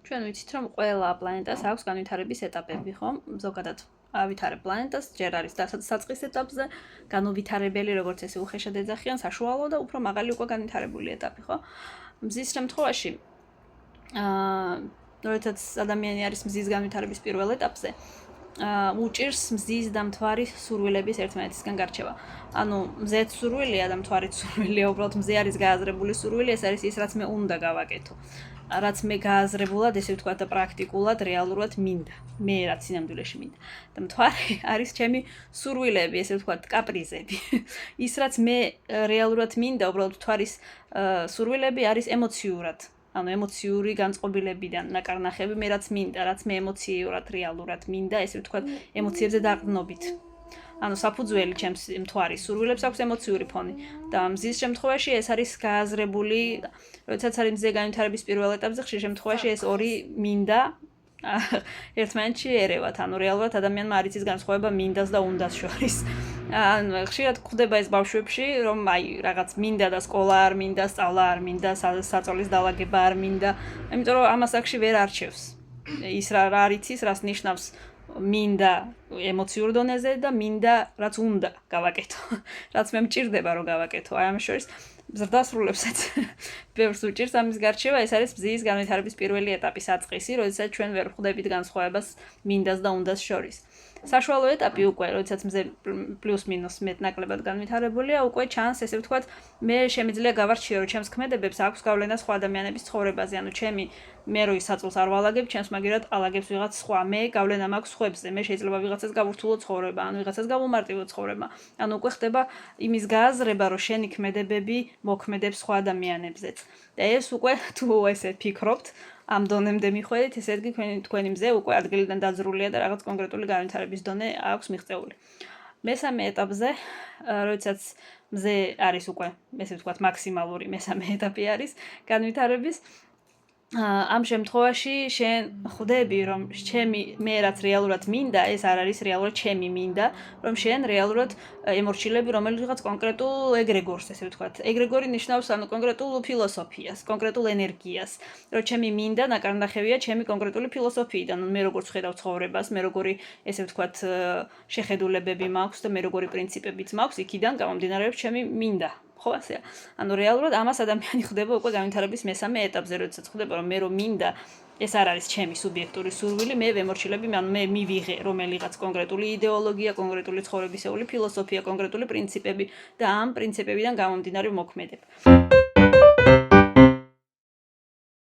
ჩვენ ვიცით, რომ ყველა პლანეტას აქვს განვითარების ეტაპები, ხო? ზოგადად ავითარებ პლანეტას, ჯერ არის საწყის ეტაპზე, განუვითარებელი, როგორც ესე უხეშად ეძახიან, საშუალო და უფრო მაღალი უკვე განვითარებული ეტაპი, ხო? მზის შემთხვევაში, როდესაც ადამიანი არის მზის განვითარების პირველ ეტაპზე, უჭირს მზის და მთვარის სურვილების ერთმანეთისგან გარჩევა. ანუ მზეც სურვილია და მთვარიც სურვილია, უბრალოდ მზე არის გააზრებული სურვილი, ეს არის ის, რაც მე უნდა გავაკეთო. რაც მე გააზრებულად, ესე ვთქვათ და პრაქტიკულად, რეალურად მინდა. მე რაც სინამდვილეში მინდა. და მთვარე არის ჩემი სურვილები, ესე ვთქვათ, კაპრიზები. ის რაც მე რეალურად მინდა, უბრალოდ მთვარის სურვილები არის ემოციურად. ანუ ემოციური განწყობილებიდან ნაკარნახები მე რაც მინდა, რაც მე ემოციურად რეალურად მინდა, ესე ვთქვათ, ემოციებზე დაყრდნობით. ანუ საფუძველი ჩემს მთვარის სურვილებს აქვს ემოციური ფონი და მზის შემთხვევაში ეს არის გააზრებული, როდესაც არის მზე განვითარების პირველ ეტაპზე, ხშირ შემთხვევაში ეს ორი მინდა ერთმანეთში ერევათ, ანუ რეალურად ადამიანმა არ იცის განსხვავება მინდას და უნდას შორის. ხშირად გვხდება ეს ბავშვებში, რომ აი რაღაც მინდა და სკოლა არ მინდა, სწავლა არ მინდა, საწოლის დაალაგება არ მინდა, იმიტომ რომ ამას აქში ვერ არჩევს. ის რა არ იცის, რას ნიშნავს მინდა ემოციურ დონეზე და მინდა რაც უნდა გავაკეთო. რაც მე მჭირდება რომ გავაკეთო. აი ამ შორის ზრდასრულებსაც ბევრს უჭირს ამის გარჩევა, ეს არის მზის განვითარების პირველი ეტაპი საწყისი, როდესაც ჩვენ ვერ ვხვდებით განსხვავებას მინდას და უნდას შორის. საშუალო ეტაპი უკვე, როდესაც მზე პლუს მინუს მეტნაკლებად განვითარებულია, უკვე ჩანს, ესე ვთქვათ, მე შემიძლია გავარჩიო, რომ ჩემს ქმედებებს აქვს გავლენა სხვა ადამიანების ცხოვრებაზე, ანუ მე რო ის საწოლს არ ვალაგებ, ჩემს მაგერად ალაგებს ვიღაც სხვა, მე გავლენა მაქვს სხვებზე, მე შეიძლება ვიღაცას გავურთულო ცხოვრება, ანუ ვიღაცას გავუმარტივო ცხოვრება. ანუ უკვე ხდება იმის გააზრება, რომ შენი ქმედებები მოქმედებს სხვა ადამიანებზეც. და ეს უკვე თუ ესე ფიქრობთ, ამ დონემდე მიხვედით, ესე იგი თქვენი მზე უკვე ადგილიდან დაძრულია და რაღაც კონკრეტული განვითარების დონე აქვს მიღწეული. მესამე ეტაპზე, როდესაც მზე არის უკვე, ესე ვთქვათ, მაქსიმალური მესამე ეტაპი არის განვითარების, ამ შემთხვევაში შენ ხვდები, რომ მე რაც რეალურად მინდა, ეს არ არის რეალურად ჩემი მინდა, რომ შენ რეალურად ემორჩილები რომელიღაც კონკრეტულ ეგრეგორს, ესე ვთქვათ. ეგრეგორი ნიშნავს ანუ კონკრეტულ ფილოსოფიას, კონკრეტულ ენერგიას, რომ ჩემი მინდა ნაკარნახევია ჩემი კონკრეტული ფილოსოფიიდან, ანუ მე როგორც ხედავ ცხოვრებას, მე როგორი, ესე ვთქვათ, შეხედულებები მაქვს და მე როგორი პრინციპებიც მაქვს, იქიდან გამომდინარეობს ჩემი მინდა. ხო ასეა. ანუ რეალურად ამას ადამიანი ხდება უკვე განვითარების მესამე ეტაპზე, როდესაც ხდება რომ მე რომ მინდა, ეს არ არის ჩემი სუბიექტური სურვილი, მე ვემორჩილები, ანუ მე მივიღე რომელიღაც კონკრეტული იდეოლოგია, კონკრეტული ცხოვრებისეული ფილოსოფია, კონკრეტული პრინციპები და ამ პრინციპებიდან გამომდინარე მოქმედებ.